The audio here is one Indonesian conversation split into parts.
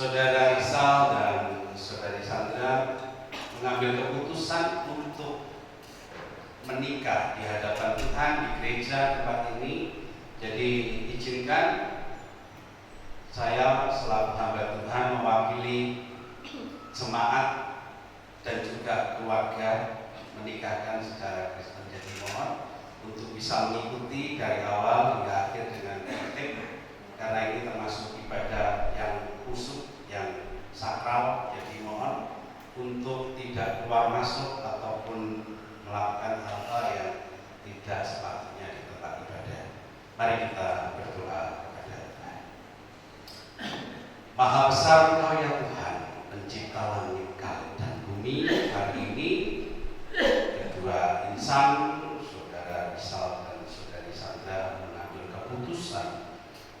Saudara Rizal dan Saudari Sandra mengambil keputusan untuk menikah di hadapan Tuhan di gereja tempat ini. Jadi izinkan saya selaku hamba Tuhan mewakili jemaat dan juga keluarga menikahkan secara Kristen. Jadi mohon untuk bisa mengikuti dari awal hingga akhir dengan tertib, karena ini termasuk ibadah yang khusyuk, yang sakral. Jadi mohon untuk tidak keluar masuk ataupun melakukan hal-hal yang tidak sepatutnya di tempat ibadah. Mari kita berdoa kepada Tuhan. Maha besar Engkau ya Tuhan, pencipta langit dan bumi. Hari ini kedua insan, Saudara Rizal dan Saudari Sandra, mengambil keputusan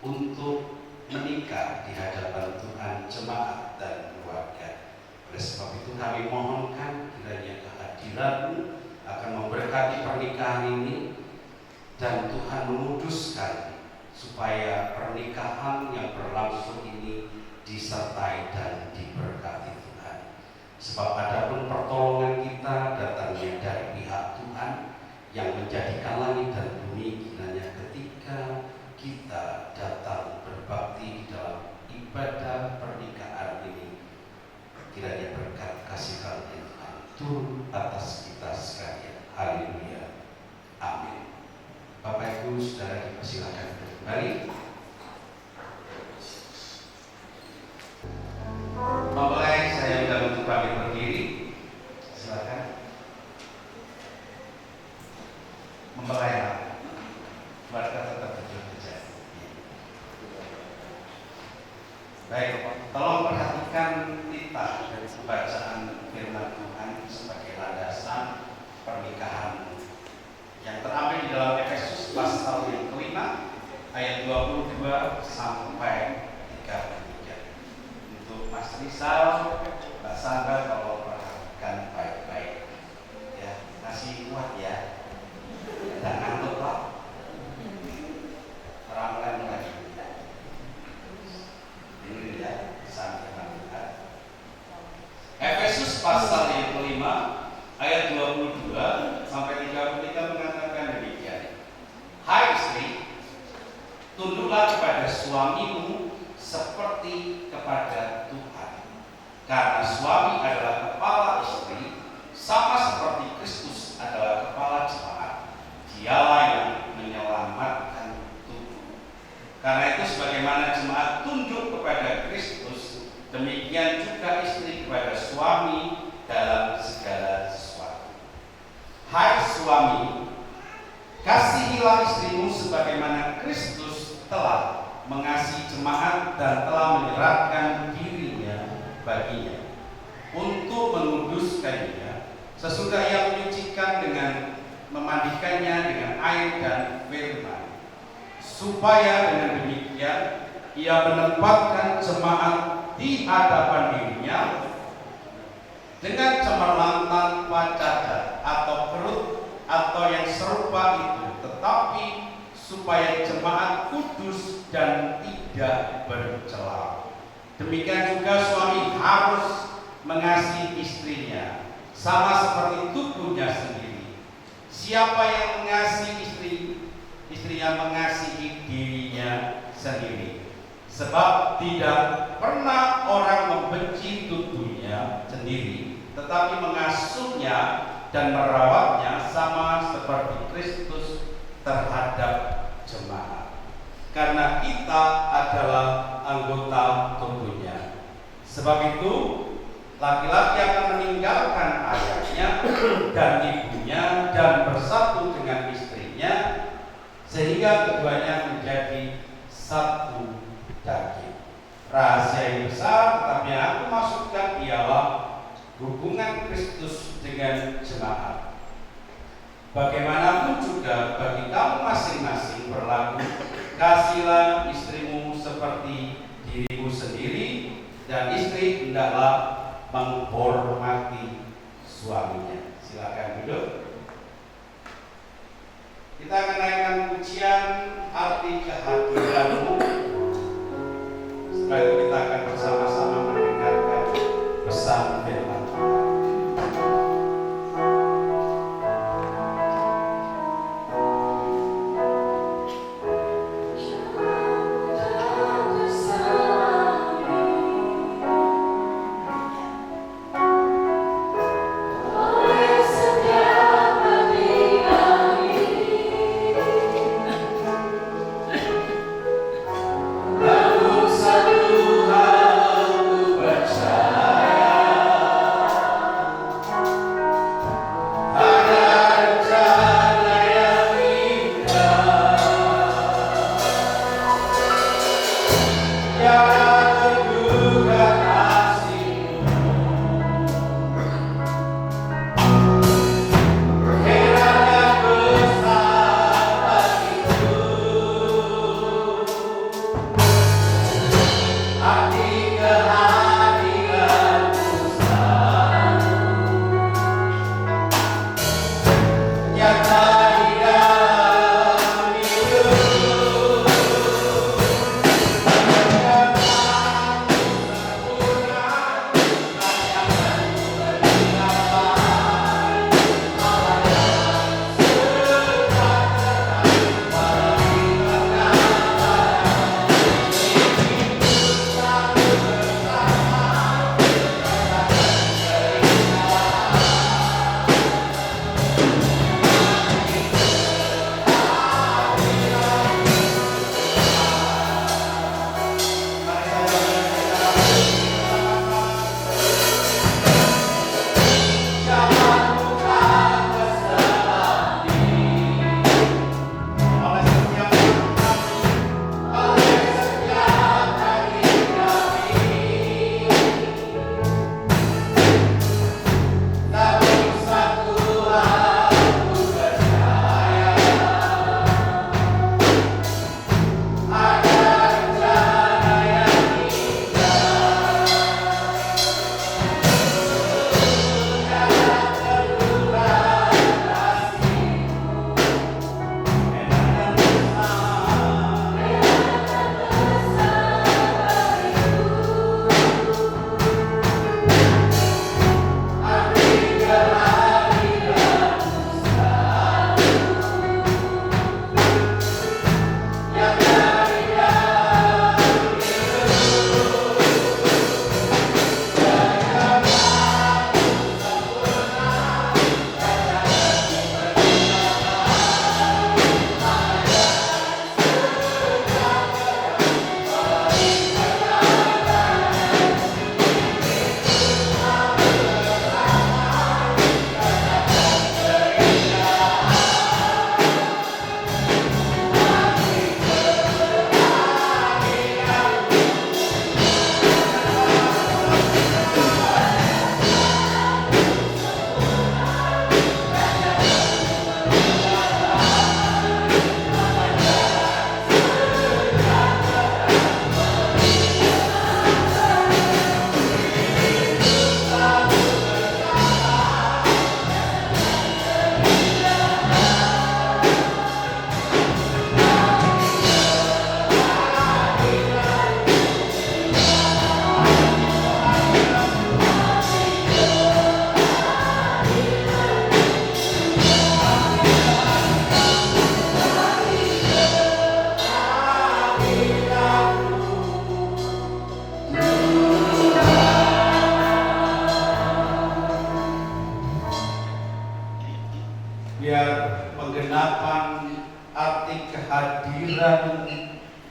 untuk menikah di hadapan Tuhan, jemaat dan keluarga. Oleh sebab itu kami mohonkan kiranya kehadiran-Mu akan memberkati pernikahan ini, dan Tuhan menguduskan supaya pernikahan yang berlangsung ini disertai dan diberkati Tuhan. Sebab adapun pertolongan kita datangnya dari pihak Tuhan yang menjadikan langit dan bumi, kiranya ketika kita datang berbakti di dalam ibadah pernikahan ini, kiranya berkat kasih karunia Tuhan turun atas kita sekalian. Haleluya. Amin. Bapak Ibu Saudara dipersilakan kembali. Bapak Baik, tolong perhatikan kita dari bacaan firman Tuhan sebagai landasan pernikahan yang terambil di dalam Efesus pasal yang kelima ayat 22 sampai 33. Untuk Mas Rizal, Mbak Sandra, kalau perhatikan baik-baik ya, masih kuat ya, tidak ngantuk kok, ramalan lagi ini ya, sampai Tuhan. Efesus pasal yang kelima ayat 22 sampai 33 mengatakan demikian. Hai istri, tunduklah kepada suamimu seperti kepada Tuhan. Karena suami adalah kepala istri, sama seperti Kristus adalah kepala jemaat. Dialah yang menyelamatkan tubuh. Karena itu sebagaimana jemaat tunduk kepada Kristus, demikian juga istri kepada suami dalam segala sesuatu. Hai suami, kasihilah istrimu sebagaimana Kristus telah mengasihi jemaat dan telah menyerahkan dirinya baginya untuk menguduskannya, sesudah ia menyucikan dengan memandikannya dengan air dan firman, supaya dengan demikian ia menempatkan jemaat di hadapan dirinya dengan cemerlang tanpa cacat atau perut atau yang serupa itu, tetapi supaya jemaat kudus dan tidak bercela. Demikian juga suami harus mengasihi istrinya sama seperti tubuhnya sendiri. Siapa yang mengasihi istrinya mengasihi dirinya sendiri. Sebab tidak pernah orang membenci tubuhnya sendiri, tetapi mengasuhnya dan merawatnya sama seperti Kristus terhadap jemaat. Karena kita adalah anggota tubuhnya. Sebab itu laki-laki akan meninggalkan ayahnya dan ibunya dan bersatu dengan istrinya, sehingga keduanya menjadi satu daging. Rahasia yang besar, tetapi yang aku maksudkan ialah hubungan Kristus dengan jemaat. Bagaimanapun juga bagi kamu masing-masing berlaku, kasihilah istrimu seperti dirimu sendiri, dan istri hendaklah menghormati suaminya. Silakan duduk. Kita akan naikkan pujian arti kehadiranmu. Setelah itu kita akan bersama-sama mendengarkan pesan firman Tuhan.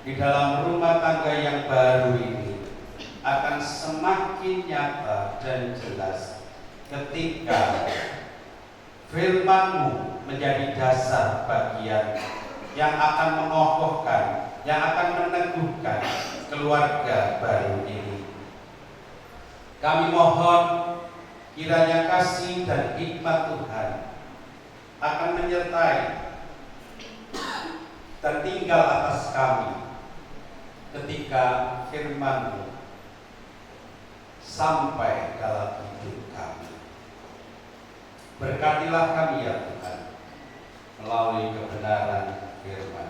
di dalam rumah tangga yang baru ini akan semakin nyata dan jelas ketika firman-Mu menjadi dasar bagian yang akan mengokohkan, yang akan meneguhkan keluarga baru ini. Kami mohon kiranya kasih dan hikmat Tuhan akan menyertai dan tinggal atas kami ketika firman-Mu sampai dalam hidup kami. Berkatilah kami ya Tuhan melalui kebenaran firman.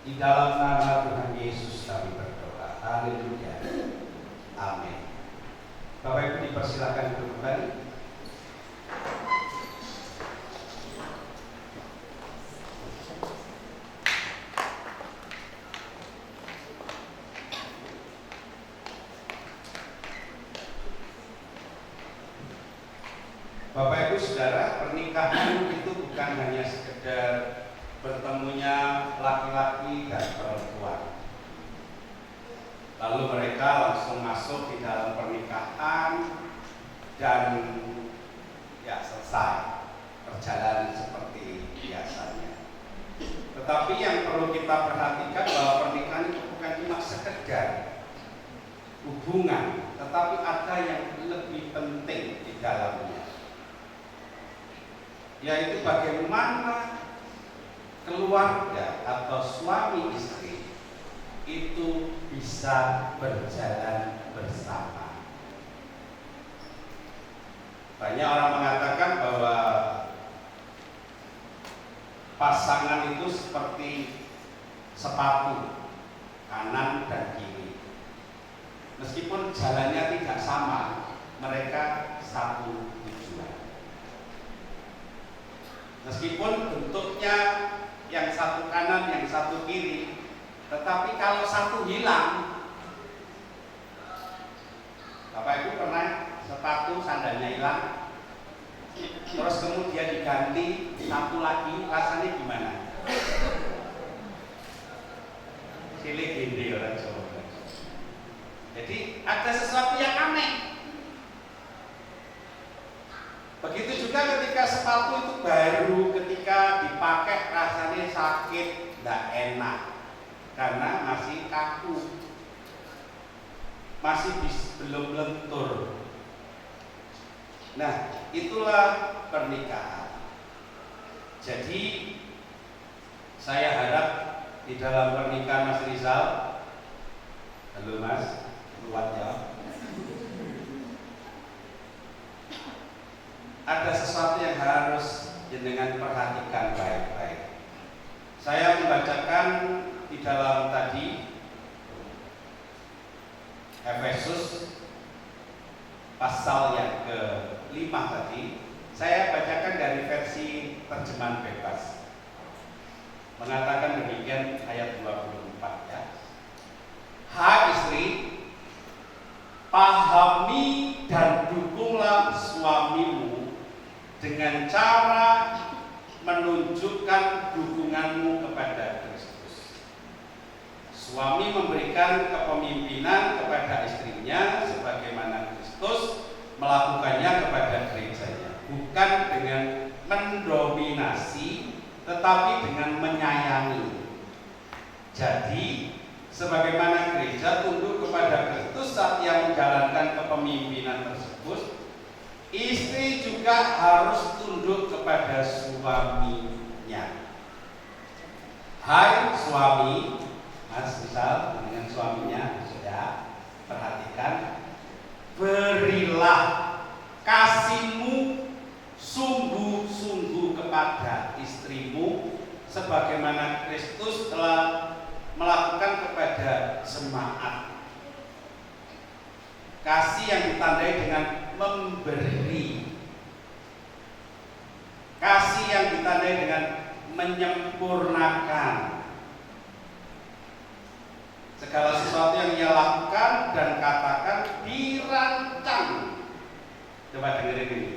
Di dalam nama Tuhan Yesus kami berdoa. Haleluya. Amin. Bapak Ibu dipersilakan duduk kembali. Bapak Ibu Saudara, pernikahan itu bukan hanya sekedar bertemunya laki-laki dan perempuan, lalu mereka langsung masuk di dalam pernikahan dan ya selesai perjalanan seperti biasanya. Tetapi yang perlu kita perhatikan bahwa pernikahan itu bukan cuma sekedar hubungan, tetapi ada yang lebih penting di dalamnya, yaitu bagaimana keluarga atau suami istri itu bisa berjalan bersama. Banyak orang mengatakan bahwa pasangan itu seperti sepatu kanan dan kiri. Meskipun jalannya tidak sama, mereka satu tujuan. Meskipun bentuknya yang satu kanan, yang satu kiri, tetapi kalau satu hilang, Bapak Ibu pernah sepatu sandalnya hilang, terus kemudian diganti satu lagi, rasanya gimana? Cilik gede orang Jawa. Jadi ada sesuatu yang aneh. Begitu juga ketika sepatu itu baru, ketika dipakai rasanya sakit, tidak enak, karena masih kaku, masih belum lentur. Nah, itulah pernikahan. Jadi saya harap di dalam pernikahan Mas Rizal, halo Mas, kuat ya. Ada sesuatu yang harus jenengan perhatikan baik-baik. Saya membacakan di dalam tadi Efesus pasal yang ke-5 tadi, saya bacakan dari versi terjemahan bebas. Mengatakan demikian ayat 24 ya. Hai istri, pahami dan dukunglah suamimu dengan cara menunjukkan dukunganmu kepada Kristus. Suami memberikan kepemimpinan kepada istrinya sebagaimana Kristus melakukannya kepada gerejanya, bukan dengan mendominasi tetapi dengan menyayangi. Jadi sebagaimana gereja tunduk kepada Kristus saat ia menjalankan kepemimpinan tersebut, istri juga harus tunduk kepada suaminya. Hai suami, Mas misal dengan suaminya sudah perhatikan, berilah kasihmu sungguh-sungguh kepada istrimu sebagaimana Kristus telah melakukan kepada jemaat. Kasih yang ditandai dengan memberi, kasih yang ditandai dengan menyempurnakan segala sesuatu yang ia lakukan dan katakan dirancang. Coba dengerin ini.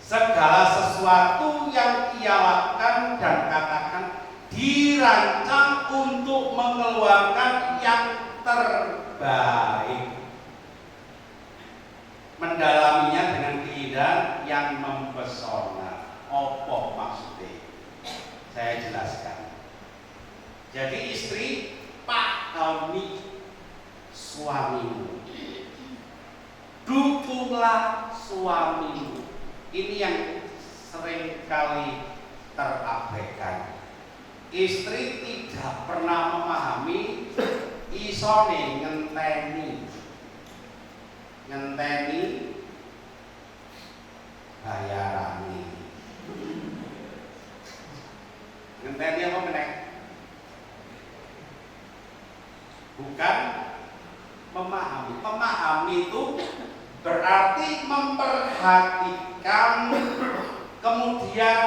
Segala sesuatu yang ia lakukan dan katakan dirancang untuk mengeluarkan yang terbaik, mendalaminya dengan keindahan yang mempesona. Apa maksudnya? Saya jelaskan. Jadi istri, pahami suamimu, dukunglah suamimu. Ini yang sering kali terabaikan. Istri tidak pernah memahami isone ngenteni bayarani. Ngenteni apa meneh? Bukan memahami. Memahami itu berarti memperhatikan, kemudian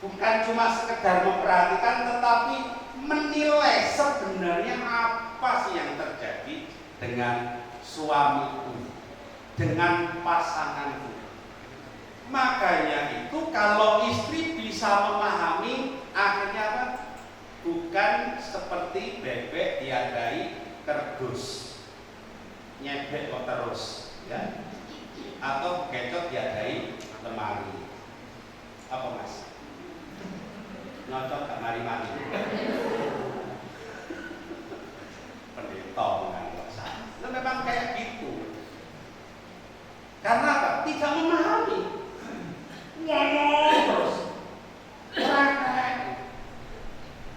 bukan cuma sekedar memperhatikan, tetapi menilai sebenarnya apa sih yang terjadi dengan suamiku, dengan pasanganku. Makanya itu kalau istri bisa memahami, akhirnya apa? Bukan seperti bebek diadai kerdus, nyebek kok terus, ya? Atau kecot diadai lemari. Apa mas? Nyocok gak mari-mari. Penditongan itu memang kayak gitu. Karena apa? Tidak memahami. Ngomong terus.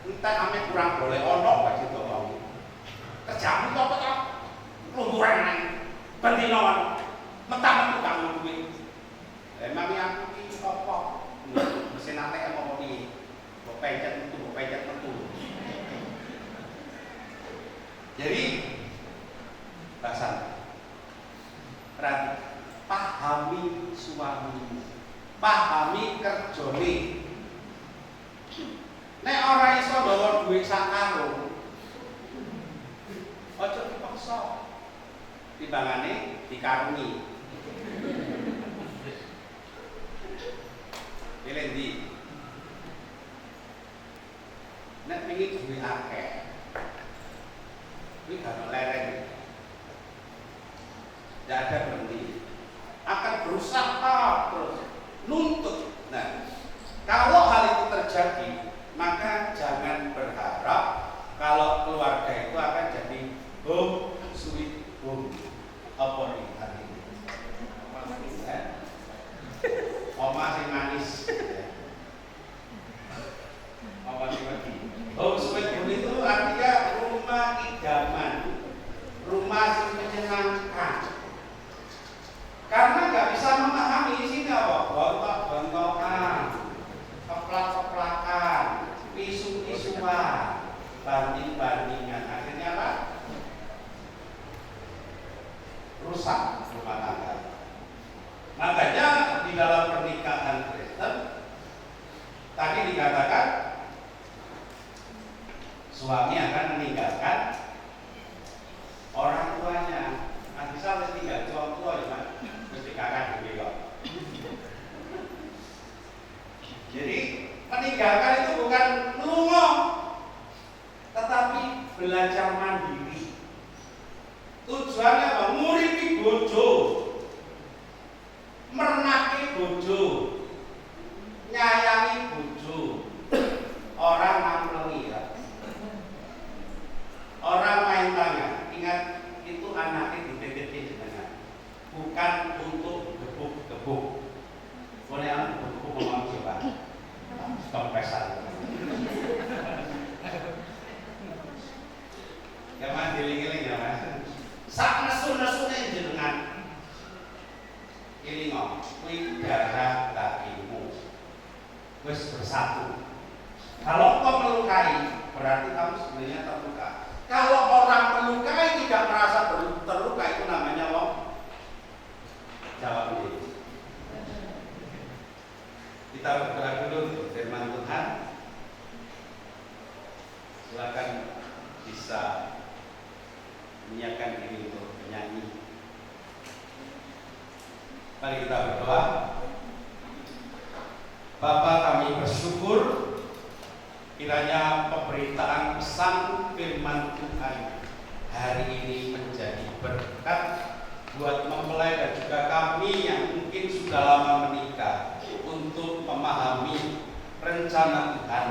Entah ame kurang boleh onok bagi itu kamu. Kerjamu itu apa tak? Lumpuran naik. Bentinoan. Mentang-mentang kamu duit. Emang yang ini apa? Mesin ATM apa ini? Pencet metu. Jadi bahasan pahami suamimu, pahami kerjone. Nek ora iso bawa duit sak karung, aja dipaksa. Timbangane dikarungi. Pilih ndi? Nek pengin duwe akeh, kuwi gak lereng. Tidak ada berhenti. Akan berusaha terus, nuntut. Nah, kalau hal itu terjadi, maka jangan berharap kalau keluarga itu akan jadi home sweet home. Apa nih hari ini? Oma sing manis. Apa sih lagi? Home sweet home itu artinya rumah idaman, rumah yang menyenangkan. Karena nggak bisa memahami isinya apa, gontok-gontokan, keplak-keplakan, isu-isuan, banding-bandingan, akhirnya apa? Rusak rumah tangga. Makanya di dalam pernikahan Kristen tadi dikatakan suami akan meninggalkan orang tuanya. Bisa mesti tinggal orang tua ya mas, mesti kakak juga. Jadi meninggalkan itu bukan lungo, tetapi belajar mandiri. Tujuannya apa? Nguripi bojo, merenaki bojo, nyayangi bojo. Orang ngamlengi ya, orang main tangan. Ingat itu anaknya dititipin dengan, bukan untuk gebuk-gebuk. Boleh anak gebuk-gebuk ngomong coba, kompresan. Jangan giling-giling ya mas. Sak nesu-nesunya jenengan. Ini ngomong, kuwi darah dagingmu, wis bersatu. Kalau kau melukai, berarti kamu sebenarnya terluka. Kalau orang melukai tidak merasa terluka, itu namanya wong. Jawab ini. Kita berdoa dulu untuk firman Tuhan. Silakan bisa menyiapkan diri untuk menyanyi. Mari kita berdoa. Bapa, kami bersyukur Kiranya pemberitaan pesan firman Tuhan hari ini menjadi berkat buat mempelai dan juga kami yang mungkin sudah lama menikah untuk memahami rencana Tuhan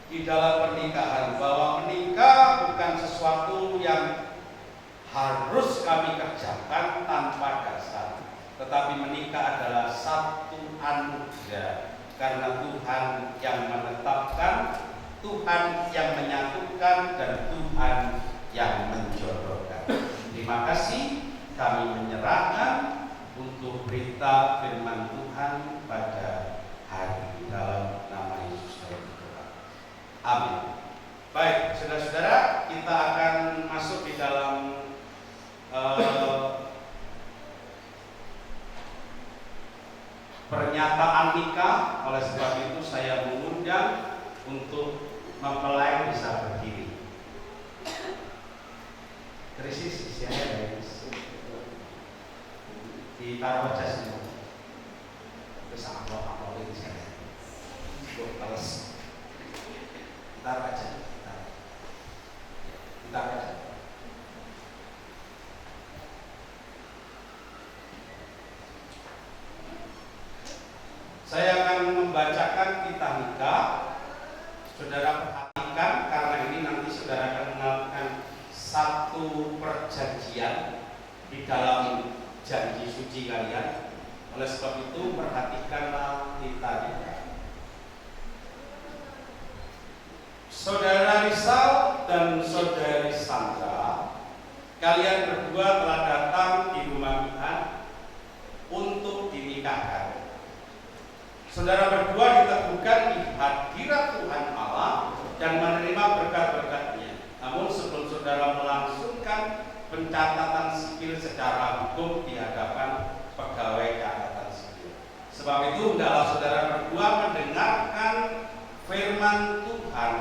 di dalam pernikahan, bahwa menikah bukan sesuatu yang harus kami kerjakan tanpa dasar, tetapi menikah adalah satu anugerah. Karena Tuhan yang menetapkan, Tuhan yang menyatukan, dan Tuhan yang menjodohkan. Terima kasih, kami menyerahkan untuk berita firman Tuhan pada hari ini dalam nama Yesus kami berdoa. Amin. Baik, saudara-saudara, kita akan masuk di dalam pernyataan nikah. Oleh sebab itu saya mengundang untuk mempelai bisa berdiri. Krisis isinya guys. Ditaruh aja semua. Terus apa ini saya. Terus taruh aja. Taruh aja. Saya akan membacakan kitab nikah. Saudara perhatikan, karena ini nanti saudara akan melakukan satu perjanjian di dalam janji suci kalian. Oleh sebab itu perhatikanlah kitab nikah. Saudara Rizal dan saudari Sandra, kalian berdua telah datang di rumah Tuhan untuk dinikahkan. Saudara berdua diteguhkan di hadirat Tuhan Allah dan menerima berkat-berkat-Nya. Namun sebelum saudara melangsungkan pencatatan sipil secara hukum di hadapan pegawai catatan sipil. Sebab itu hendaklah saudara berdua mendengarkan firman Tuhan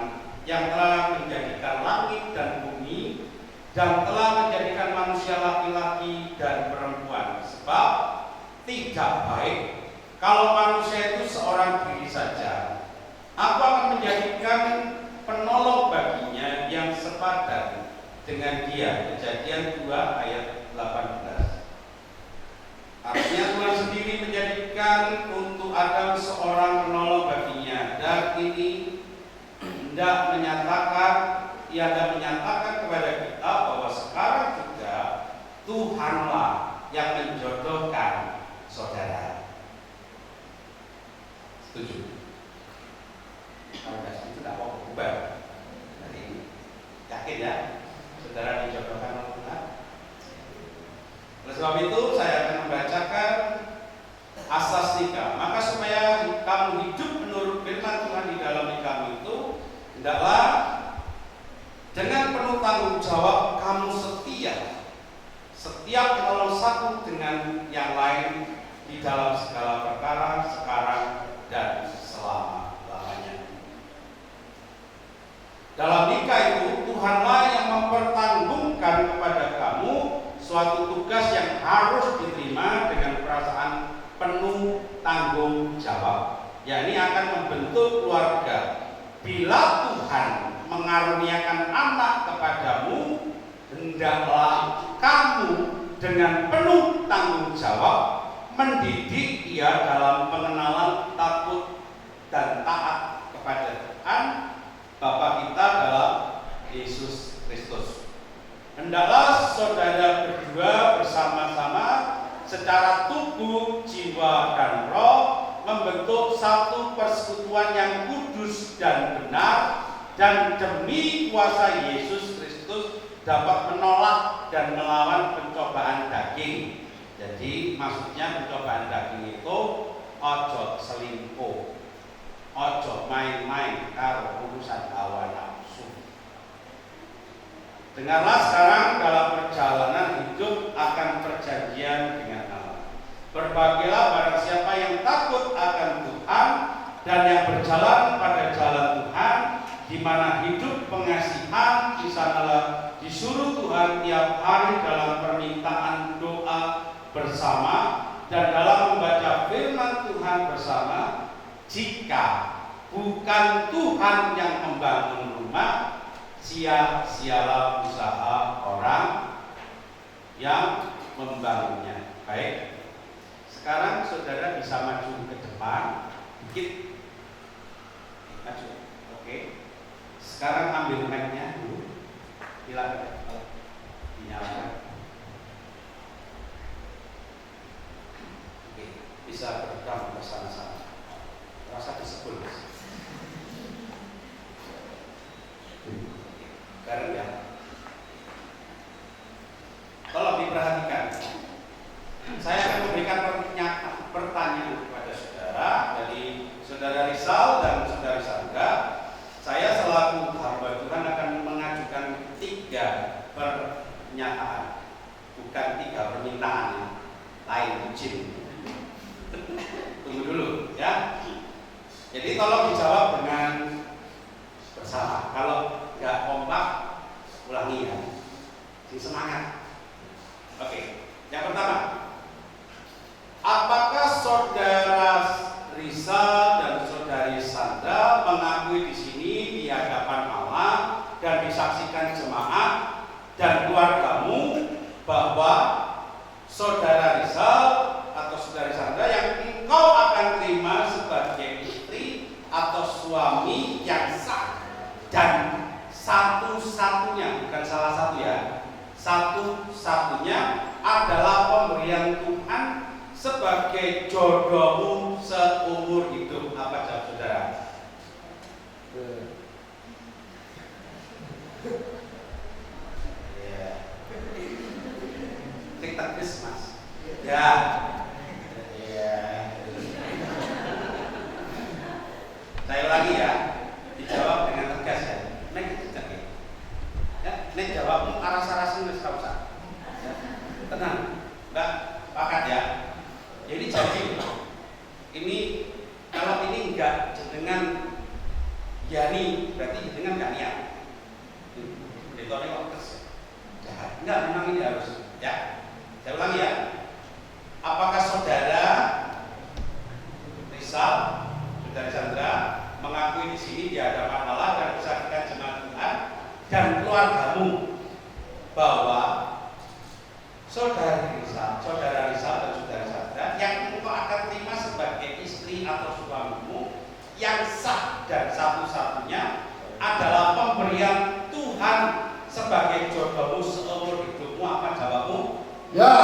yang telah menjadikan langit dan bumi dan telah menjadikan manusia laki-laki dan perempuan. Sebab tidak baik kalau manusia itu seorang diri saja. Aku akan menjadikan penolong baginya yang sepadan dengan dia. Kejadian 2 ayat 18. Artinya Tuhan sendiri menjadikan untuk Adam seorang penolong baginya. Dan ini hendak menyatakan kepada kita bahwa sekarang juga Tuhanlah yang menjodohkan saudara. Setuju? Kalau tidak setuju tidak mau berubah dari ini. Yakin ya? Saudara dijodohkan oleh Tuhan. Oleh sebab itu saya akan membacakan asas nikah. Maka supaya kamu hidup menurut firman Tuhan di dalam nikahmu itu, hendaklah dengan penuh tanggung jawab kamu setia, setiap menolong satu dengan yang lain di dalam segala perkara sekarang dan selama-lamanya. Dalam nikah itu Tuhanlah yang mempertanggungkan kepada kamu suatu tugas yang harus diterima dengan perasaan penuh tanggung jawab, yakni akan membentuk keluarga. Bila Tuhan mengaruniakan anak kepadamu, hendaklah kamu dengan penuh tanggung jawab mendidik ia dalam pengenalan takut dan taat kepada Tuhan Bapa kita dalam Yesus Kristus. Hendaklah saudara berdua bersama-sama secara tubuh, jiwa, dan roh membentuk satu persekutuan yang kudus dan benar, dan demi kuasa Yesus Kristus dapat menolak dan melawan pencobaan daging. Jadi maksudnya pencobaan daging itu ojo selingkuh, ojo main-main karo urusan hawa nafsu. Dengarlah sekarang dalam perjalanan hidup akan perjanjian dengan Allah. Berbahagialah barang siapa yang takut akan Tuhan dan yang berjalan pada jalan Tuhan, di mana hidup pengasihan di sanalah disuruh Tuhan tiap hari dalam permintaan doa bersama dan dalam membaca firman Tuhan bersama. Jika bukan Tuhan yang membangun rumah, sia-sialah usaha orang yang membangunnya. Baik, sekarang saudara bisa maju ke depan dikit, maju. Oke, sekarang ambil mic-nya dulu, silakan dinyalakan. Oke, bisa berekam bersama-sama. Rasa disebut, karena ya, tolong diperhatikan. Saya akan memberikan pertanyaan kepada saudara. Jadi saudara Rizal dan saudara Sandra, saya selaku hamba Tuhan akan mengajukan 3 pernyataan, bukan 3 permintaan lain izin. Tunggu dulu ya. Jadi tolong dijawab dengan bersama. Kalau nggak kompak, ulangi ya. Semangat. Oke, yang pertama, apakah saudara Rizal dan saudari Sandra mengakui di sini di hadapan Allah dan disaksikan jemaat dan keluargamu bahwa saudara Rizal atau saudari Sandra yang engkau akan terima sebagai istri atau suami yang sah dan satu-satunya, bukan salah satu ya, satu-satunya adalah pemberian Tuhan sebagai jodohmu seumur hidup? Apa jawab saudara? Ya, klik tegas mas. Ya, ya. Saya ulangi ya, dijawab dengan tegas ya. Nek tidak ya, nek jawabmu aras-arasin wis ora usah. Tenang, Mbak, pakat ya. Jadi ini kalau ini enggak dengan yani, berarti dengan enggak niat. Ditolak kok kes. Enggak, memang ini harus ya. Saya ulangi ya. Apakah saudara Rizal, saudara Sandra mengakui di sini di hadapan Allah dan disaksikan jemaat Tuhan dan keluargamu bahwa saudara Rizal dan saudara Sandra yang engkau akan terima sebagai istri atau suamimu yang sah dan satu-satunya adalah pemberian Tuhan sebagai jodohmu seumur hidupmu? Apa jawabmu? Ya.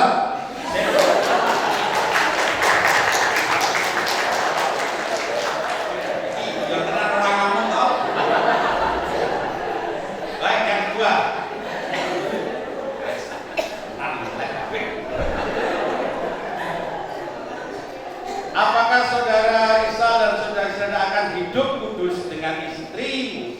Apakah saudara Rizal dan saudara Sandra akan hidup kudus dengan istrimu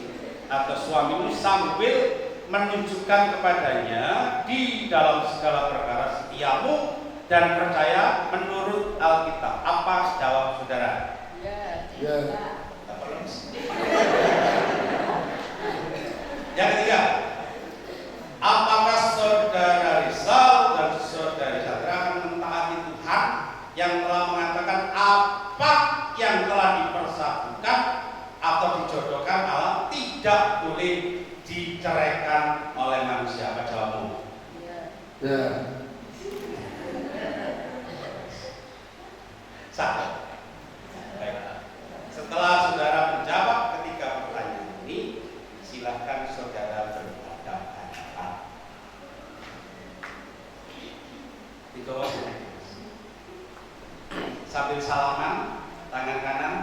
atau suamimu sambil menunjukkan kepadanya di dalam segala perkara setiamu dan percaya menurut Alkitab? Apa jawab saudara? Ya. Yang ketiga, apakah saudara Rizal dan saudari Sandra akan mentaati Tuhan yang telah mengatakan apa yang telah dipersatukan atau dijodohkan Allah tidak boleh diceraikan oleh manusia? Apa jawabmu? Ya. Sah. Baik. Setelah saudara menjawab ketiga pertanyaan ini, silakan saudara berhadapan-hadapan. Di bawah sini. Sambil salaman, tangan kanan,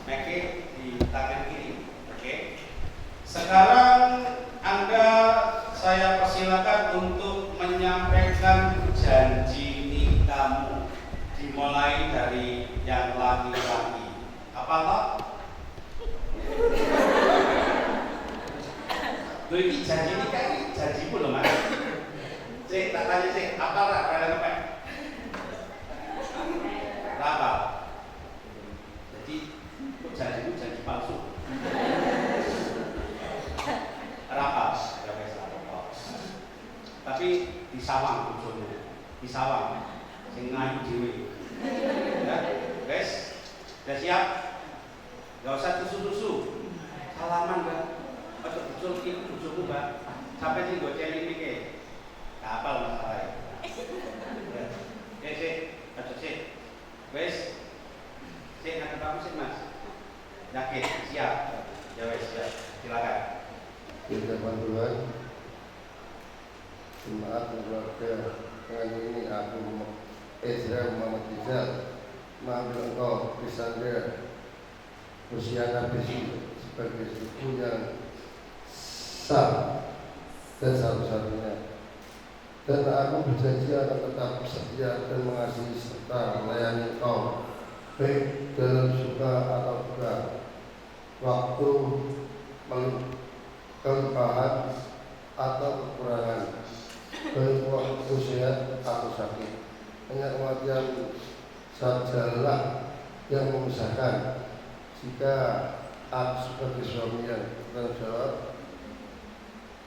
meke di tangan kiri. Oke. Sekarang Anda saya persilakan untuk menyampaikan janji nikahmu, dimulai dari yang laki-laki. Apa toh? Loh, ini janji nikah, ini janjimu loh mas. Cek, tak tanya cek, apa lah kalian apa? Apa? Jadi kok janjimu janji palsu? Rapal, tapi di sawang tujuannya, di sawang, sing ngayu dewe. Ya, guys, sudah siap? Gak usah susu-susu. Salaman kan. Ojo betul iki bojoku, Mbak. Sampai sing go celi iki. Gak apal masalahnya. Sik, aja sik. Wis. Sik nang kamu sik, Mas. Yakin, siap. Ya wis, silakan. Kita Tuhan, jemaat keluarga dengan ini aku Ezra Muhammad Rizal mengambil engkau Krisandra Luciana Besi sebagai suku yang sah dan satu-satunya, dan aku berjanji akan tetap setia dan mengasihi serta melayani engkau baik dalam suka atau duka, waktu kelimpahan atau kekurangan, baik waktu sehat atau sakit. Hanya kematian sajalah yang memisahkan. Jika aku sebagai suami yang bertanggung jawab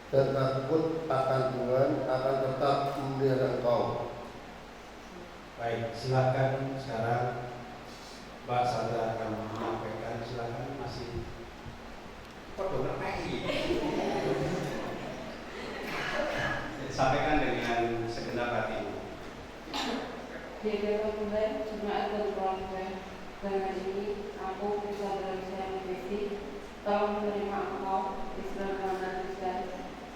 dan takut akan Tuhan akan tetap memelihara engkau. Baik, silakan sekarang Mbak Sandra akan menyampaikan. Silakan, masih kok ngerti. Sampaikan dengan segenap hati. Di hadapan Tuhan, jemaat dan keluarga, dengan ini aku bisa berusaha menjadi telah menerima engkau Islam dan Islam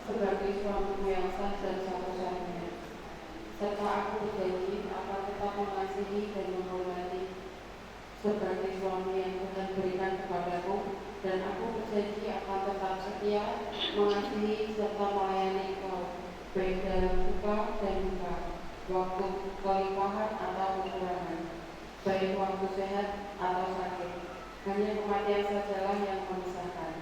sebagai suamiku yang sah dan satu-satunya, serta aku berjanji akan tetap mengasihi dan menghormati sebagai suami yang Tuhan berikan kepadaku, dan aku berjanji akan tetap setia mengasihi serta melayani engkau baik dalam suka dan duka, waktu kelimpahan atau kekurangan, baik waktu sehat atau sakit. Hanya kematian sajalah yang memisahkan.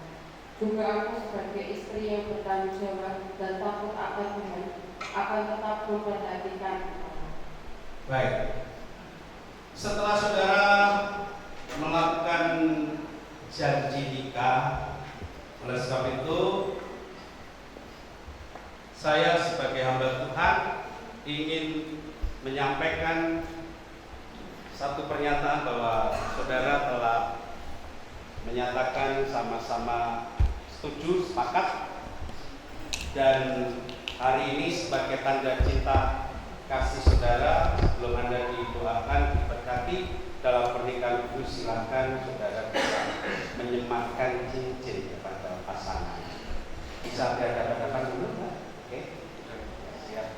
Juga aku sebagai istri yang bertanggung jawab dan takut akan Tuhan akan tetap memperhatikan engkau. Baik. Setelah saudara melakukan janji nikah, oleh sebab itu saya sebagai hamba Tuhan ingin menyampaikan satu pernyataan bahwa saudara telah menyatakan sama-sama setuju, sepakat, dan hari ini sebagai tanda cinta kasih saudara, sebelum Anda didoakan, diberkati dalam pernikahan itu, silakan saudara bisa menyematkan cincin kepada pasangan. Bisa berhadapan-hadapan dulu, Pak? Oke, siap.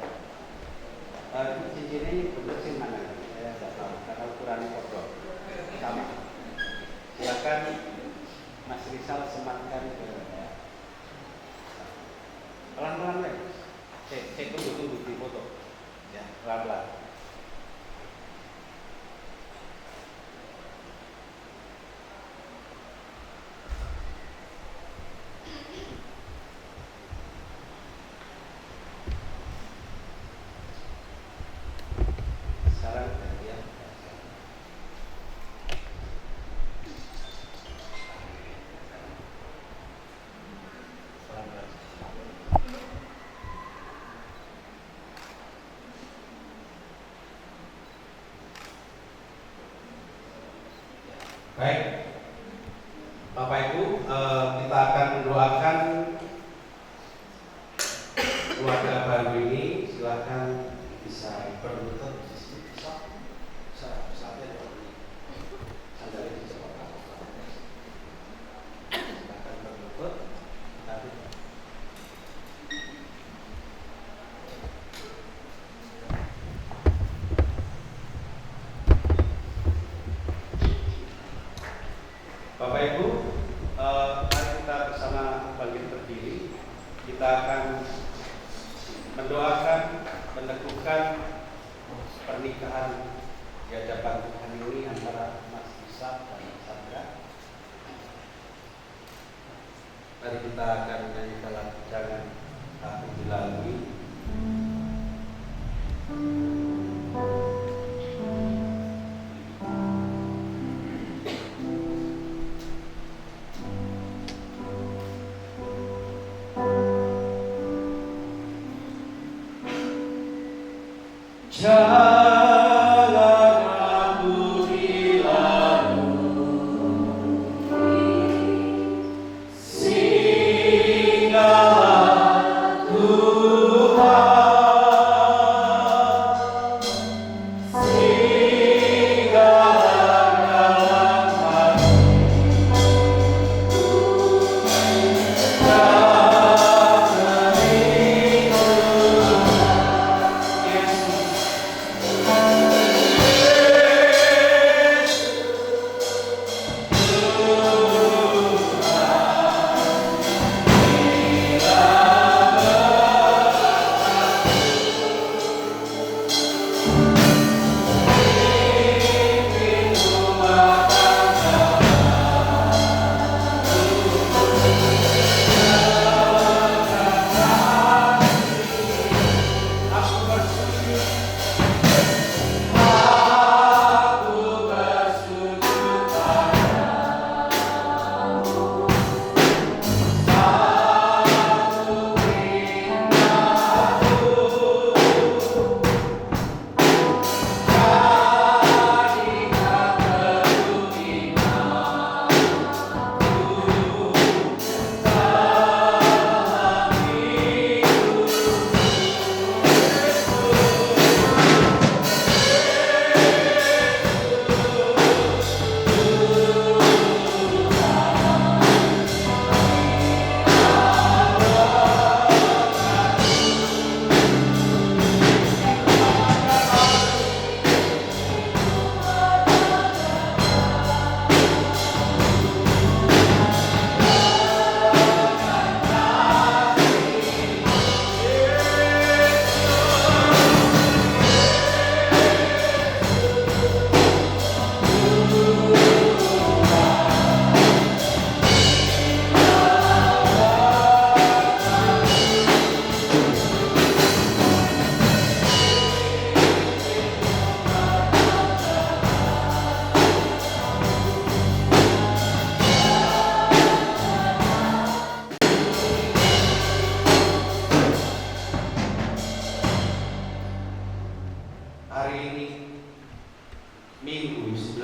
Cincin ini benar sih mana? Saya tidak tahu karena ukurannya foto sama. Silakan Mas Rizal sematkan ke pelan-pelan lagi. Saya tunggu di foto. Ya, pelan-pelan. Sekarang ya. Pelan-pelan. Baik, Bapak Ibu, kita akan mendoakan keluarga baru ini. Silakan bisa berlutut di sini, bisa aja dong. Sandalnya bisa pakai. Silakan berlutut. Tapi Bapak Ibu, mari kita bersama bangkit berdiri. Kita akan mendoakan, meneguhkan pernikahan di hadapan Tuhan ini antara Mas Isa dan Sandra. Mari kita akan menyanyi dalam jangan takut dilalui. Jangan aku dilalui.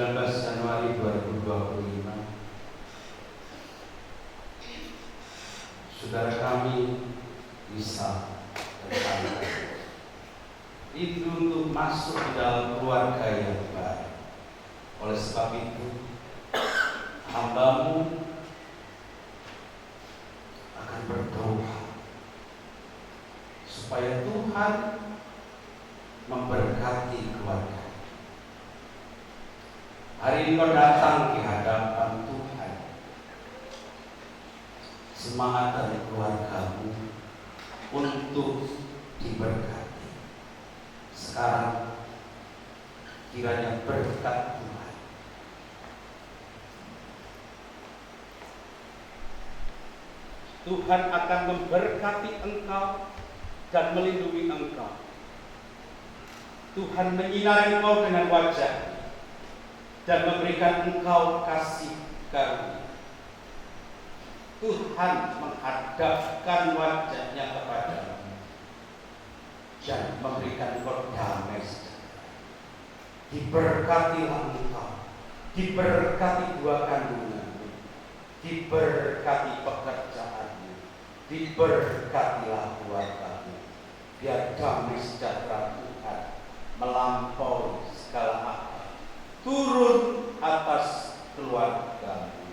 19 Januari 2025, saudara kami bisa itu untuk masuk di dalam keluarga yang baik. Oleh sebab itu, hamba-Mu akan berdoa supaya Tuhan memberkati keluarga. Hari ini kau datang di hadapan Tuhan, semangat dari keluarga-Mu untuk diberkati. Sekarang kiranya berkat Tuhan Tuhan akan memberkati engkau dan melindungi engkau. Tuhan menyinari engkau dengan wajah dan memberikan engkau kasih karunia. Tuhan menghadapkan wajahnya kepadamu dan memberikan engkau damai sejahtera. Diberkatilah engkau, diberkati dua kandunganmu, diberkati pekerjaanmu, diberkatilah keluargamu. Biar damai sejahtera Tuhan melampaui segala akal turun atas keluargamu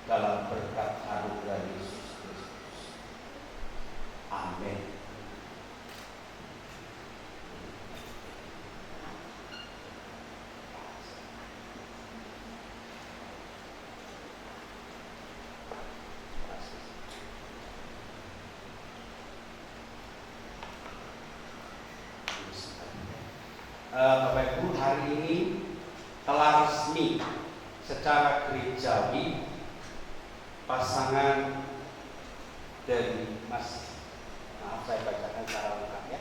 dalam berkat anugerah Yesus Kristus. Amin. Bapak Ibu, hari ini telah resmi secara gerejawi pasangan dari Mas, maaf saya bacakan secara lengkap ya,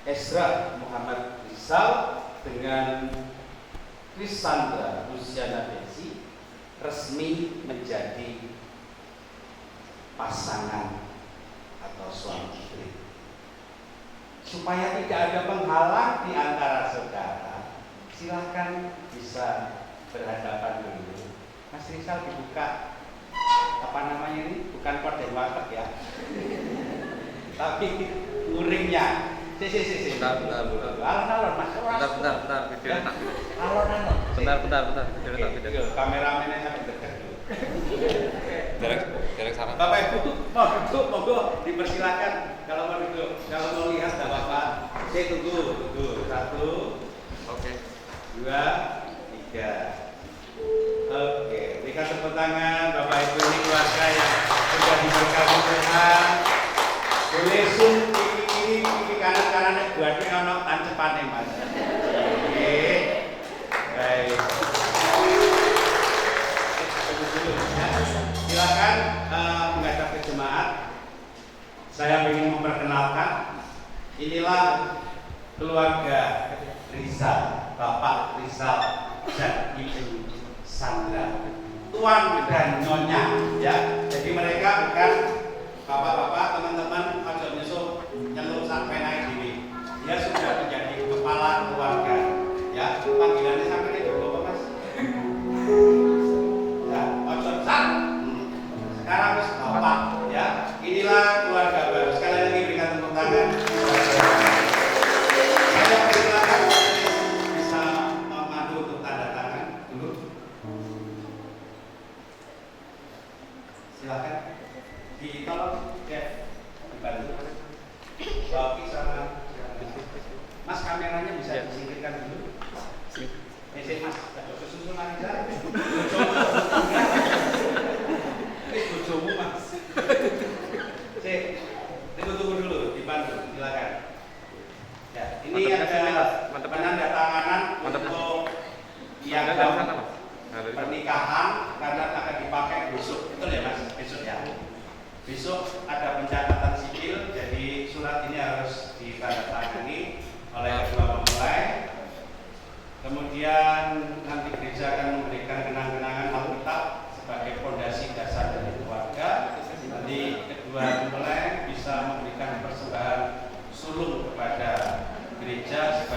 Ezra Muhammad Rizal dengan Krisandra Luciana Besi resmi menjadi pasangan atau suami istri. Supaya tidak ada penghalang di antara saudara, silakan bisa berhadapan dulu. Mas Rizal dibuka apa namanya ini? Bukan kode warteg ya, tapi uringnya. Bentar. Alon-alon Mas. Bentar. Videonya tak. Alon-alon. Bentar. Videonya tak video. Kameramennya sampai dekat dulu. Derek saran. Bapak Ibu mau duduk, monggo dipersilakan. Kalau mau duduk, kalau mau lihat tidak apa-apa. Saya tunggu. 1, Oke. 2, 3. Oke, berikan tepuk tangan Bapak Ibu, ini keluarga yang sudah diberkati Tuhan. Boleh zoom kiri kanan dua ono tancepane Mas. Oke. Baik. Silakan menghadap ke jemaat. Saya ingin memperkenalkan, inilah keluarga Rizal, Bapak Rizal dan Ibu Sandra, tuan dan nyonya, ya. Jadi mereka bukan bapak-bapak, teman-teman, ojo nyusul nyeluk sampai naik gini. Dia sudah menjadi kepala keluarga, ya. Panggilannya sampai naik dulu, Mas. Ya, ojo sak. Sekarang harus bapak, ya. Inilah keluarga baru. Sekali lagi berikan tepuk tangan. Saya persilakan bisa memandu untuk tanda tangan dulu. Silakan. Ditolong, ya. Dibantu. Baki sama Mas, kameranya bisa disingkirkan dulu. Mas, susun aja. Bojomu Mas. Tunggu dulu, dibantu, silakan. Ya, ini ada penandatanganan untuk piagam pernikahan karena akan dipakai besok. Betul ya Mas? Besok ya. Besok ada pencatatan sipil, jadi surat ini harus ditandatangani oleh kedua mempelai. Kemudian nanti gereja akan memberikan kenang-kenangan Alkitab sebagai fondasi dasar dari keluarga. Nanti kedua mempelai bisa memberikan persembahan sulung kepada gereja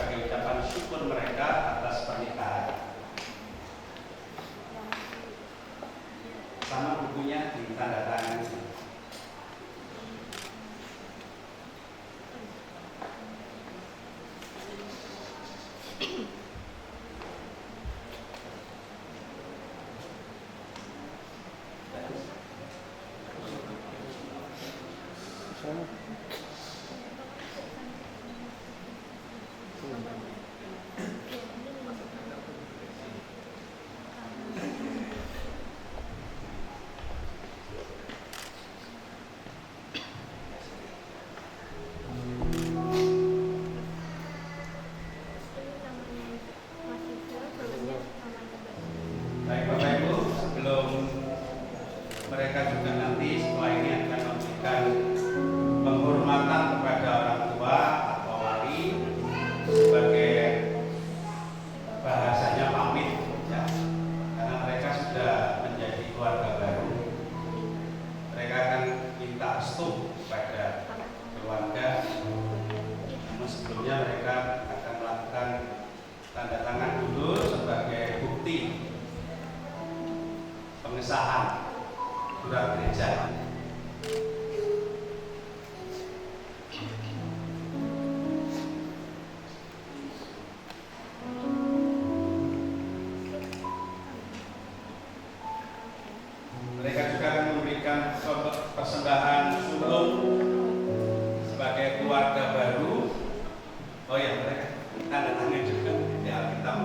mereka juga nanti setelah ini akan memberikan penghormatan kepada orang tua atau wali sebagai bahasanya pamit ya, karena mereka sudah menjadi keluarga baru. Mereka akan minta restu kepada keluarga, namun sebelumnya mereka akan melakukan tanda tangan dulu sebagai bukti pengesahan surat gereja. Mereka juga akan memberikan persembahan sulung sebagai keluarga baru. Oh ya, mereka tanda tangan juga di Alkitab.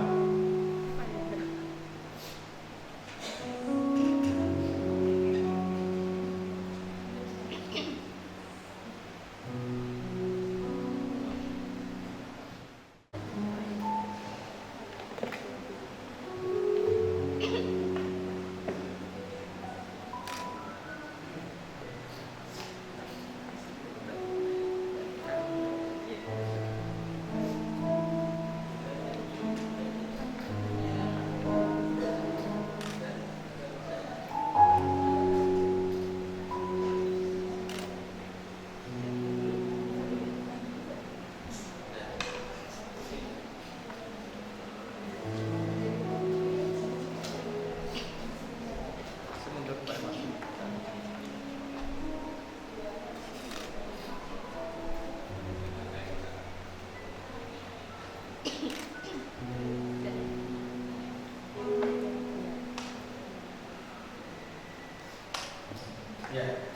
Ya,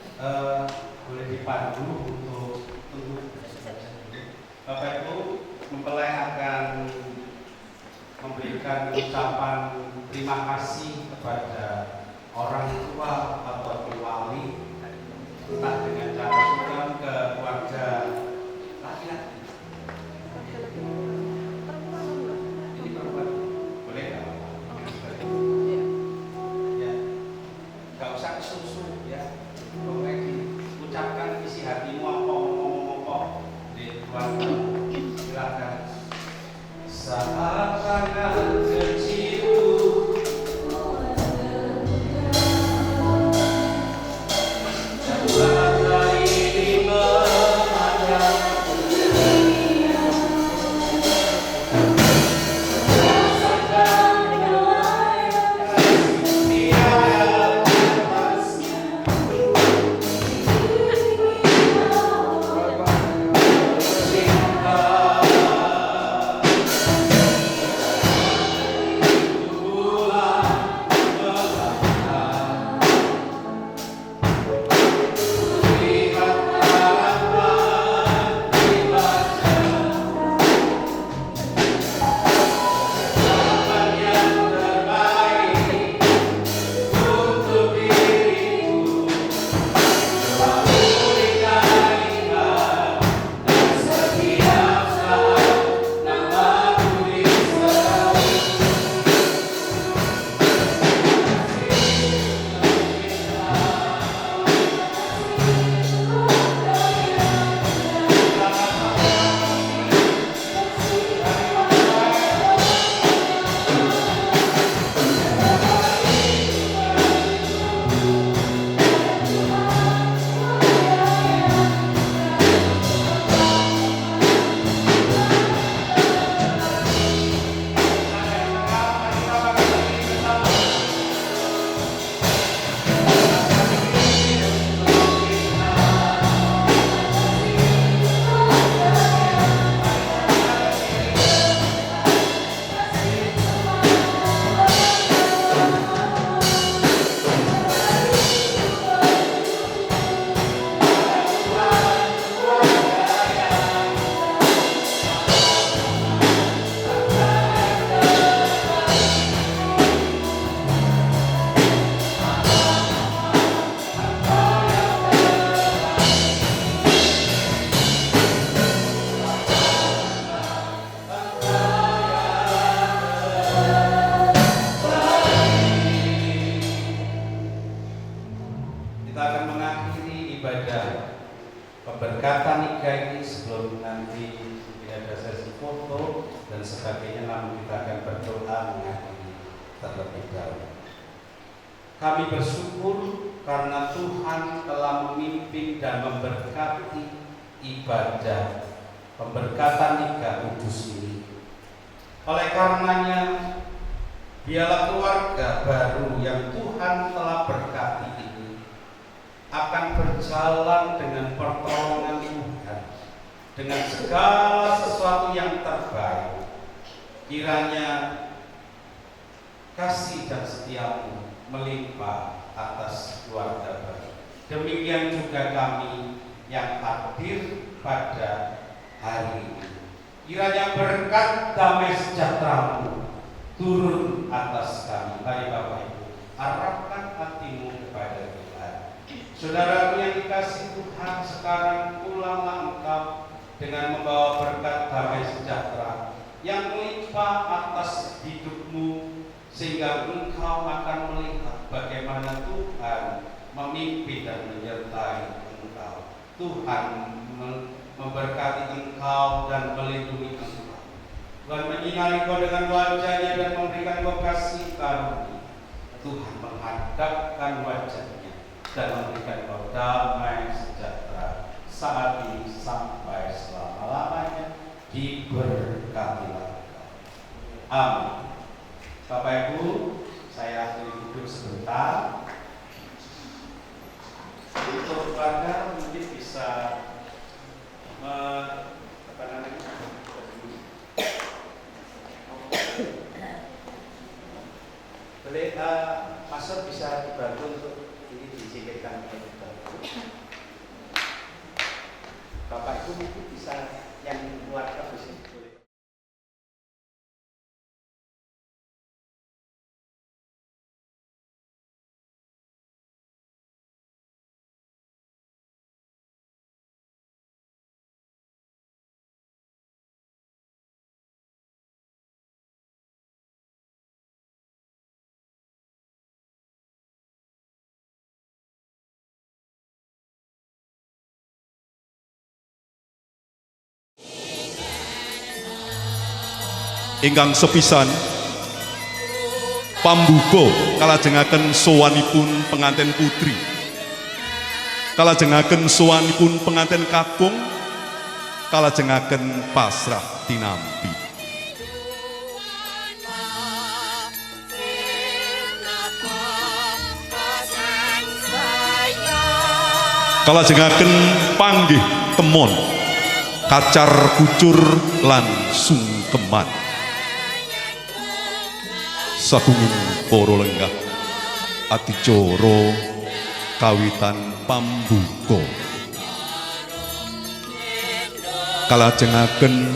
boleh dipandu untuk tunggu. Bapak Ibu, mempelai akan memberikan ucapan terima kasih kepada orang tua atau wali, entah dengan cara sungkem ke keluarga laki-laki. Ini perempuan, boleh nggak? Ya, nggak usah kesusu ya. Pokoknya diucapkan isi hatimu apa ngomong apa di keluarga. Silakan. Saat tangan kecilku Kita akan mengakhiri ibadah pemberkatan nikah ini sebelum nanti ada sesi foto dan sebagainya, namun kita akan berdoa mengakhiri terlebih dahulu. Kami bersyukur karena Tuhan telah memimpin dan memberkati ibadah pemberkatan nikah kudus ini. Oleh karenanya, biarlah keluarga baru yang Tuhan telah berkati ini akan berjalan dengan pertolongan Tuhan, dengan segala sesuatu yang terbaik. Kiranya kasih dan setiamu melimpah atas keluarga baru. Demikian juga kami yang hadir pada hari ini. Kiranya berkat damai sejahtera-Mu turun atas kami. Mari Bapak Ibu, arahkan hatimu kepada Tuhan. Saudaraku yang dikasihi Tuhan, sekarang pulanglah engkau dengan membawa berkat damai sejahtera yang melimpah atas hidupmu, sehingga engkau akan melihat bagaimana Tuhan memimpin dan menyertai engkau. Tuhan memberkati engkau dan melindungi engkau. Tuhan menyinari engkau dengan wajah-Nya dan memberikan engkau kasih karunia. Tuhan menghadapkan wajah-Nya dan memberikan engkau damai sejahtera saat ini sampai selama-lamanya. Diberkatilah engkau. Amin. Bapak Ibu, saya akhiri duduk sebentar. Untuk keluarga mungkin bisa boleh Pastor bisa dibantu untuk ini disingkirkan. Bapak Ibu mungkin bisa yang keluarga bisa. Ingkang sepisan pambuka kalajengaken sowanipun pengantin putri, kalajengaken sowanipun pengantin kakung, kalajengaken pasrah tinampi. Kalajengaken panggih temon kacar kucur lan sungkeman. Sagunging para lenggah adicara kawitan pambuka. Kalajengaken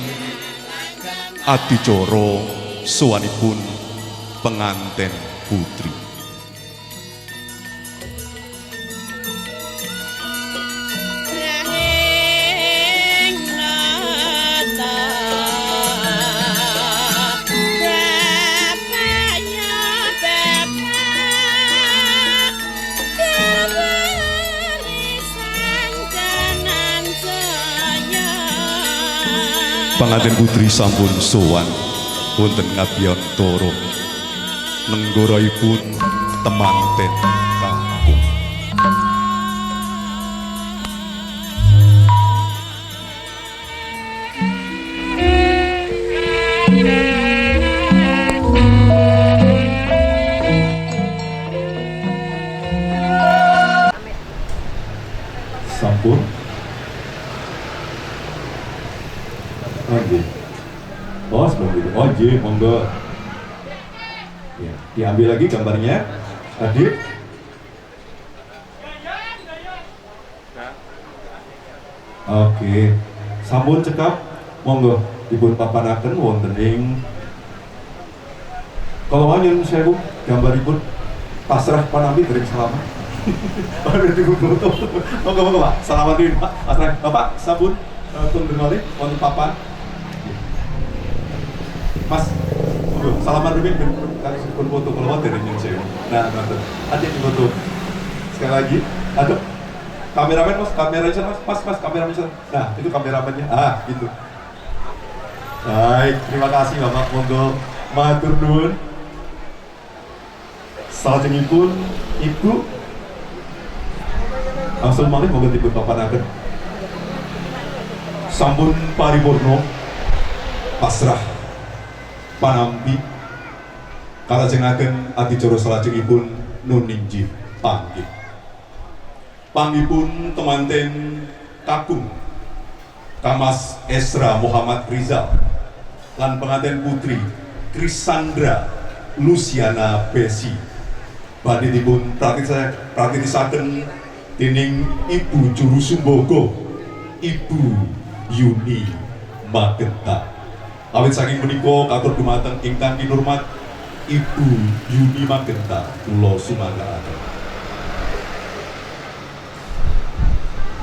adicara sowanipun pengantin putri. Pengantin putri sampun sowan wonten ngabiyantara nenggaraipun temanten kakung. Sampun. Oh, seperti itu. Oh, iya, monggo. Ya, diambil lagi gambarnya. Hadir. Oke. Sampun cekap. Monggo dipun papanaken wonten ing kalau nyun sewu gambaripun pasrah panampi dereng salaman. Baru dipun foto. Monggo Pak. Salaman diri Pak. Pasrah. Bapak sampun tun dengali wonten papan. Mas, salaman dulu kali pun foto keluar dari nyun sewu. Nah, nanti ada di foto. Sekali lagi, ada kameramen mas, mas, kameramen sana. Nah, itu kameramennya, gitu. Baik, terima kasih Bapak, monggo matur nuwun. Salajengipun Ibu langsung malih monggo dipun papanaken. Sampun paripurna pasrah panampi kalajengaken adicara salajengipun nuningji panggih. Panggihipun temanten kakung Kamas Esra Muhammad Rizal lan pengantin putri Krisandra Luciana Besi badhe dipun pratitisaken dening Ibu Juru Sumbogo Ibu Yuni Magenta. Awit saking menika katur dumateng ingkang kinurmat Ibu Yuni Magenta kula sumanggahaken.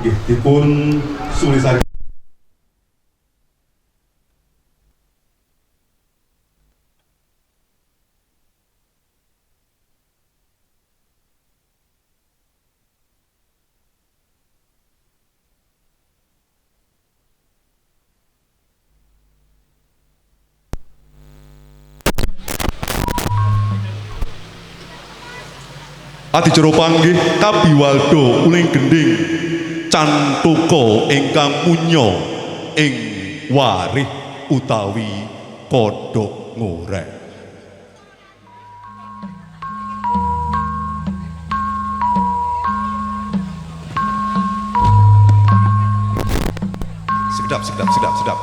Nggih dipun sulisari adicara panggih kabiwalda uling gending cantoko ingkang punya ing warih utawi kodhok ngorek. Sedap.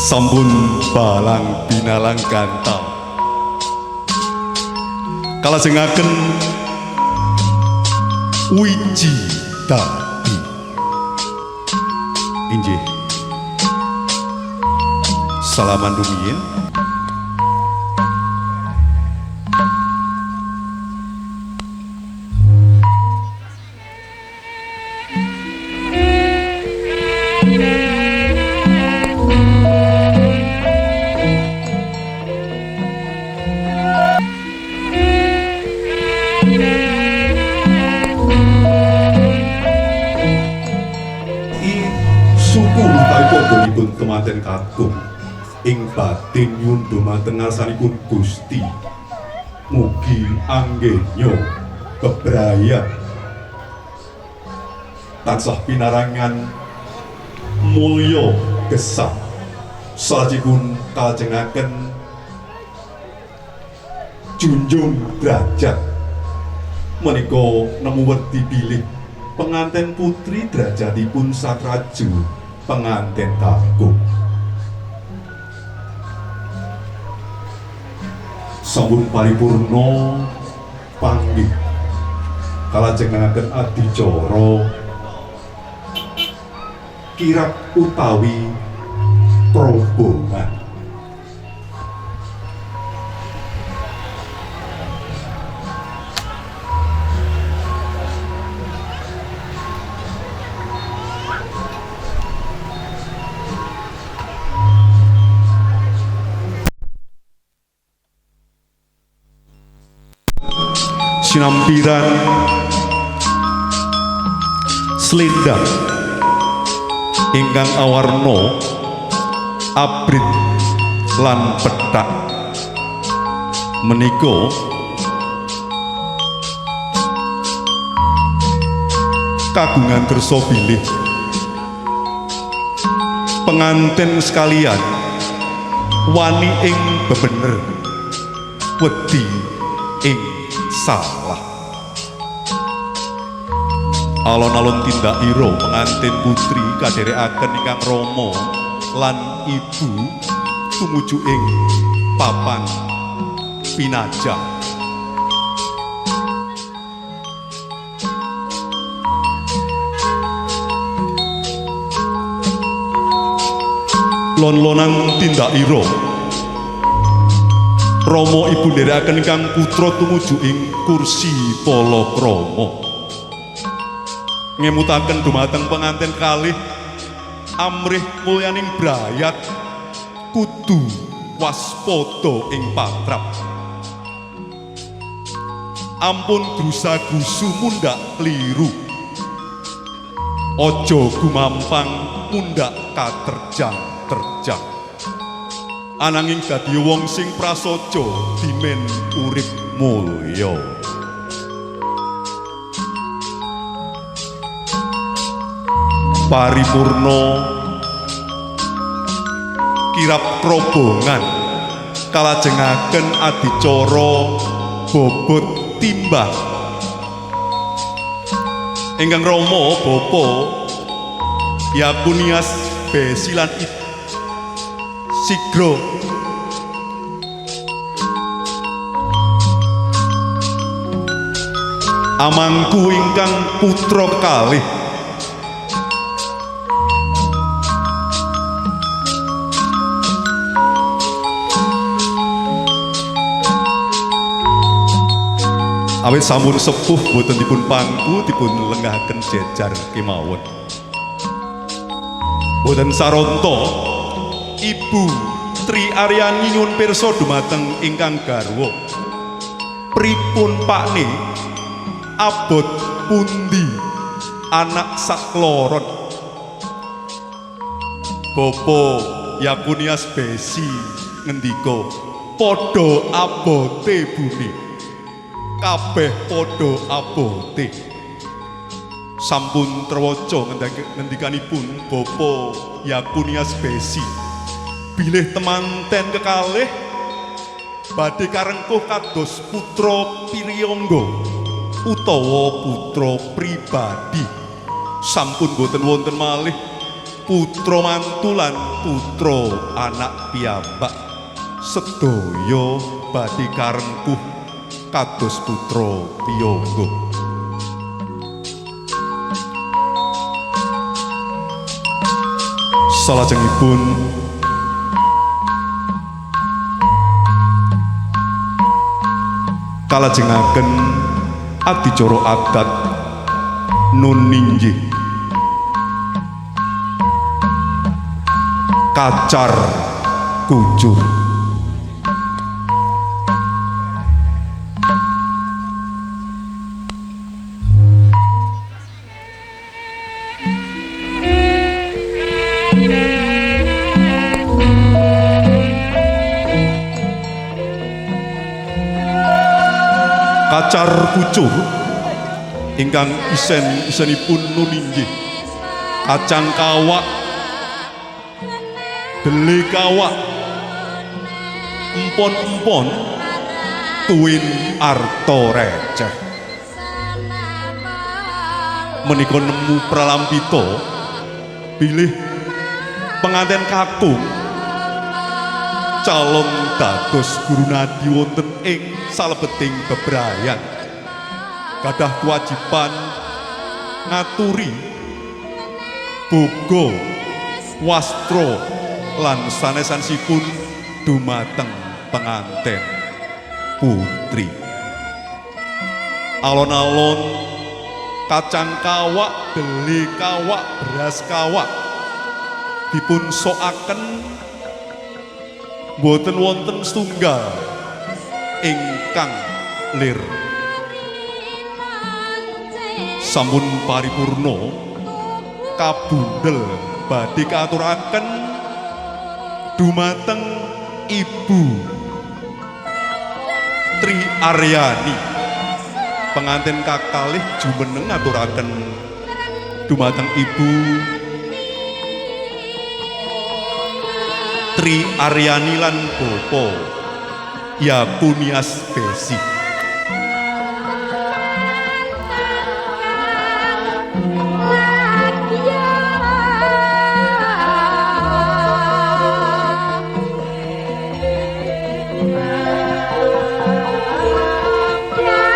Sampun balang binalang gantang kalajengaken wiji dadi injih salaman rumiyin. Temanten kakung ing batin nyun dumateng ngarsanipun Gusti mugi anggenya kebrayan tansah pinarangan mulya gesang salajengipun kalajengaken junjung derajat menika nemu wedi bilih penganten putri derajatipun satraju penganten kakung. Sampun paripurna panggih kalajengaken adicara kirab utawi rombongan. Sinampiran slendang ingkang awarna abrit lan pethak menika kagungan kersa bilih penganten sekalian wani ing bebener wedi ing salah alon-alon tindak ira pengantin putri kadherekaken ingkang rama lan ibu tumuju ing papan pinajah. Lon-lonan tindak ira Rama ibu nderekaken ingkang putra tumuju ing kursi palakrama ngemutaken dumateng penganten kalih amrih mulyaning brayat kudu waspada ing patrap ampun drusa-grusu mundak kliru. Ojo gumampang mundak katerjang-terjang. Ananging dadi wong sing prasaja dimen urip mulya. Paripurna kirap robongan kalajengaken adicara bobot timbang ingkang Rama Bapa Yakunias Besilan Sigro amangku ingkang putra kalih awit sampun sepuh boten dipun pangku dipun lenggahaken jejar kemawon. Boten saranta Ibu Tri Aryani nyuwun pirsa dumateng ingkang garwa. Pripun pakne abot pundi anak sakloron. Bapa Yakunias Besi ngendika padha abote bumi. Kabeh padha abote. Sampun trewaca ngendikanipun Bapa Yakunias Besi bilih temanten kekalih badhe karengkuh kados putra Piriyangga utawa putra pribadi. Sampun boten wonten malih putra mantu lan putra anak piyambak. Sedaya badhe karengkuh kados putra Piyangga. Salajengipun kalajengaken adicara adat nun ninggih kacar kujur. Kacar kucur ingkang isenipun nun inggih kacang kawak, deli kawak, empon-empon, tuwin arta receh. Menika nemu pralampita bilih penganten kakung calon dados guru nadi wonten ing salebeting bebrayan gadah kewajiban ngaturi boga wastro lan sanesansipun dumateng penganten putri. Alon-alon kacang kawak, deli kawak, beras kawak dipun sokaken boten wonten setunggal ingkang lir. Sampun paripurna kabundel badhe katuraken dumateng Ibu Tri Aryani. Penganten kakalih jumeneng ngaturaken dumateng Ibu Tri Aryani lan Bapa Yakunias Besi.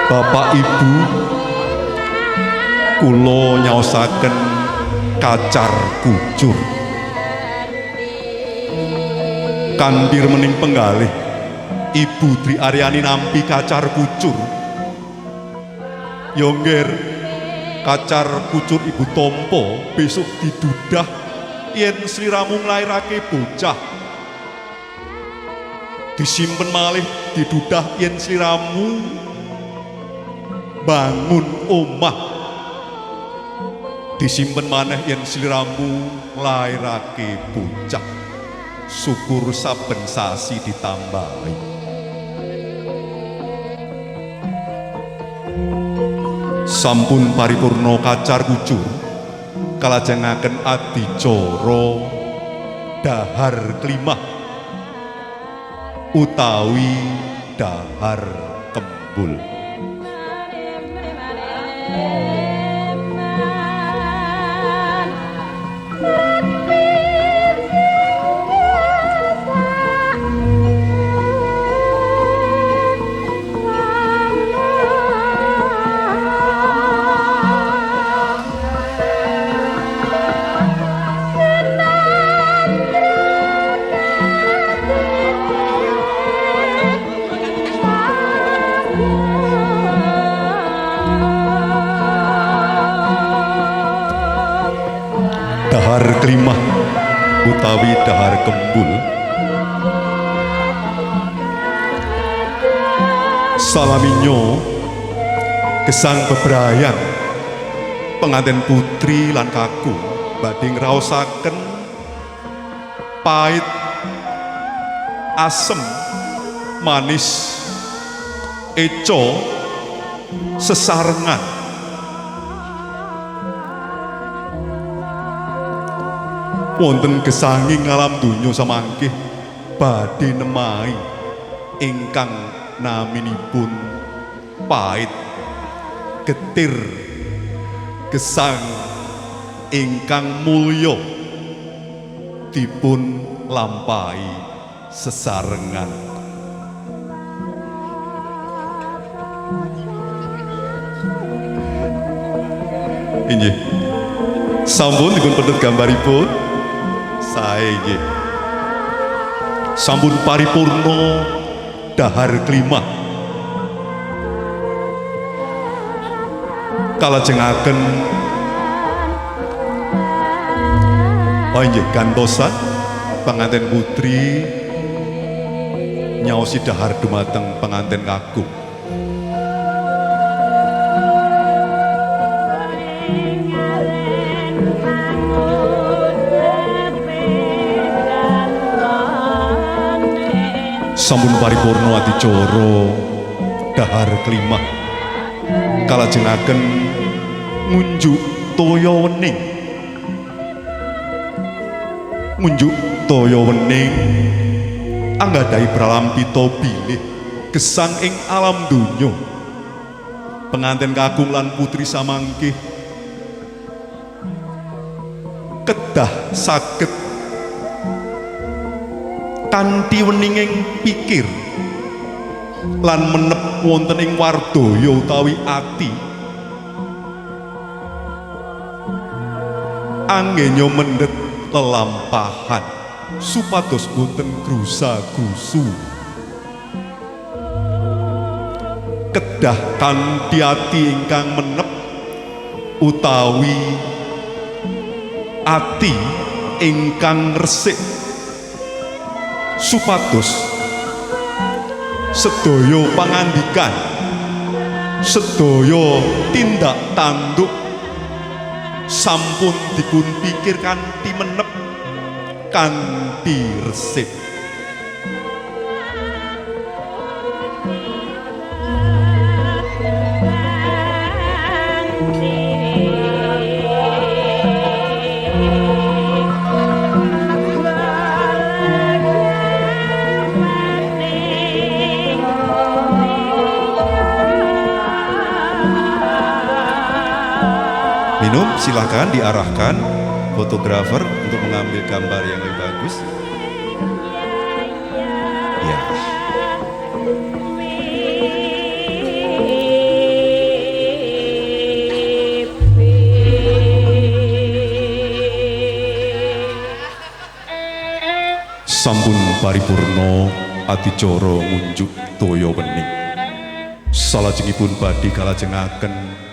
Bapak Ibu, kula nyaosaken kacar kujur. Kanthi remening penggalih Ibu Tri Aryani nampi kacar kucur. Yongger kacar kucur Ibu tampa besok didudah yen sliramu nglairake bocah. Disimpen malih didudah yen sliramu bangun omah disimpen maneh yen sliramu nglairake bocah syukur saben sasi ditambahi sampun paripurna kacar kucur kalajengaken adicara dahar klimah utawi dahar kembul. Dahar klimah utawi dahar kembul salaminyo gesang bebrayang pengantin putri lan kakung badhe ngraosaken pait asem manis eco sesarengan wonten gesanging alam donya samangkih badhe nemahi ingkang naminipun pait getir gesang ingkang mulya dipun lampahi sesarengan. Inggih sampun dipun pendhet gambaripun sae nggih sampun paripurna dahar klimah kalajengaken nggih gantosan pengantin putri nyaosi dahar dumateng pengantin kakung. Sampun paripurna adicara dahar klimah kalajengaken ngunjuk toya wening anggadhahi pralampita bilih gesang ing alam donya pengantin kakung lan putri samangkih kedah saged kanthi weninging pikir lan menep wonten ing wardaya utawi ati anggenya mendhet lelampahan supados boten grusa-grusu kedah kanthi ati ingkang menep utawi ati ingkang resik supados sedaya pangandikan sedaya tindak tanduk sampun dipun pikir kanthi menep kanthi resik. Minum, silakan diarahkan fotografer untuk mengambil gambar yang lebih bagus. Ya. Sampun paripurna adicara ngunjuk toya wening. Salajengipun badhe kalajengaken